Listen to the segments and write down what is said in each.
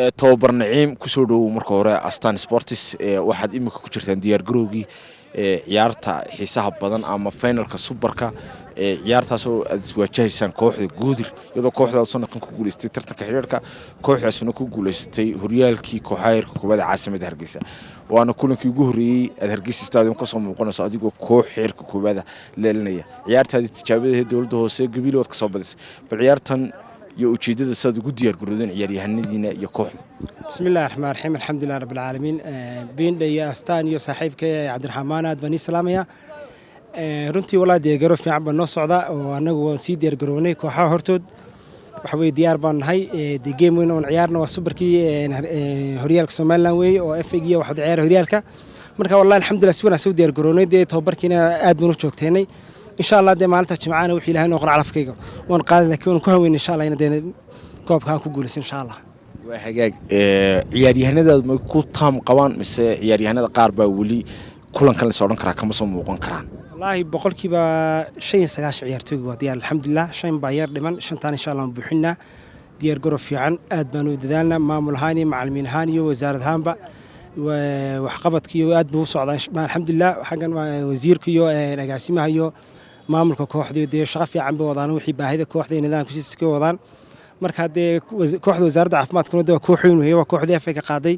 توبر نعيم كسودو marka hore Astaan Sports waxaad imika ku jirtaan diyaar garowgii ciyaarta xiisaha badan ama finalka superka ciyaartaas oo aad iswaajahaysaan kooxda Goodir iyadoo kooxda sanadkan ku guuleystay tartanka xiriirka kooxdaasuna ku guuleystay horyaalkii kooxayrka kubadda caasimada Hargeysa waana kulankii ugu horeeyay aad Hargeysa stadium ka soo muuqanayso adigoo koox xiriirka kubadda leelinaya ciyaartaadii tijaabada dawladda hoose gabiilood ka soo badisay bal ciyaartan iyo ujeedada saad ugu diyaar garoodeen ciyaaryahanadiina iyo kooxda bismillaahir rahmaanir rahiim alxamdulillaah rabbil caalamiin beendaya Astaan iyo saaxiibkay Cabdiraxmaan aad bani salaamaya runtii walaa diyaar garow fiican baan noo socda oo anagu waan sii diyaar garownay kooxaha hortood waxa way diyaar baan nahay the game weyn oo ciyaarna waa superkii horyaalka Soomaaliland weey oo FA iyo waxa ciyaar horyaalka marka wallahi alxamdulillaah si wanaagsan u diyaar garownay tababarkiina aad baan u joogteynay إن شاء الله دائما على تجمعنا وحي لها نقرأ على فكيكم ونقال لك ونكون إن شاء الله يندين كوب كان كقولس إن شاء الله. وحقاق عياري هندا ما كوتام قوان مس عياري هندا قاربة ولي كلن كان لسورن كرا كم صوم وقن كران. والله بقول كيبا شيء سجاش عيارتوي وديار الحمد لله شيء باير لمن شنطان إن شاء الله بحنا ديار جروف في عن أدبنا ودلنا مع ملهاني مع المنهاني ووزارة هامبا وحقبت كيو أدبو صعدا الحمد لله حقا وزير كيو نجاسيمه هيو maamulka kooxda shaqo fiican bay wadaan wixii baahida kooxda nidaamka si ka wadaan marka hadee kooxda wasaaradda caafimaadkuna waa kooxweyn weeye waa kooxda FA ka qaaday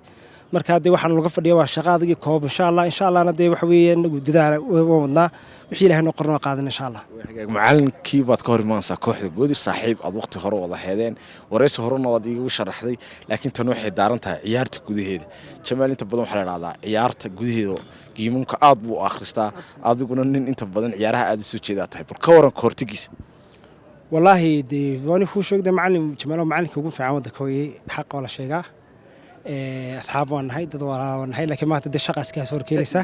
marka hadee waxaan laga fadhiyaa waa shaqo adag koob insha Allah hadee wax weeye nagu dadaal wadnaa wixii ilaahay noo qorno qaadan insha Allah macallinkii baad ka hor imaanaysaa kooxda Goodir saaxiib aad waqti hore wada heedeen wareysi horena waad iigu sharaxday laakiin tan waxay daaran tahay ciyaarta gudaheeda Jamaal inta badan waxa la raacdaa ciyaarta gudaheeda qiimunka aad buu akhristaa adiguna nin inta badan ciyaaraha aad soo jeedaa tahay bal ka waran koortigiis wallahi waani fu sheegay macallin Jamaal macallinka ugu fiican wada kooyay xaq wala sheegaa asxaab waan nahay dad waan nahay laakiin maanta dad shaqo iska soo horkeenaysa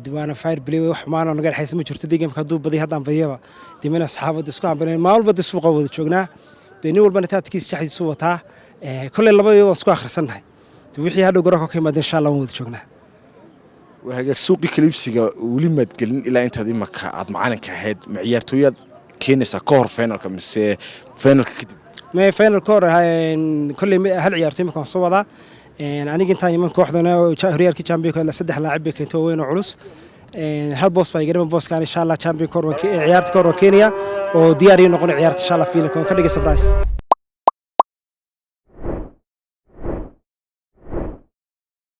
diwaana fire play wax maana naga xaysan ma jirto deegaanka haduu baday hadaan bayaba dimana asxaabada isku ambaleen maalba dad suuqa wada joognaa deeni walbana taadkiis shaxdiisu wataa kulli labadii isku akhrisanahay wixii hadhow garoonka ka yimaada insha Allah wada joognaa وهاجك سوقي كليبسيجا ولما تقلن إلا أنت هذه مك عاد معانا كهاد معيار توياد كينسا كور فينال كمس فينال كده ما فينال كور هاي كل هالعيارتين كان صوّدا أنا جنت ثاني من كوحدنا ريال كي تشامبيون كلا سدح لاعب كنتوا وين وعلوس هالبوس بايقرب بوس كان إن شاء الله تشامبيون كور عيارت كور كينيا ودياري نقول عيارت إن شاء الله فينا كون كل سبرايز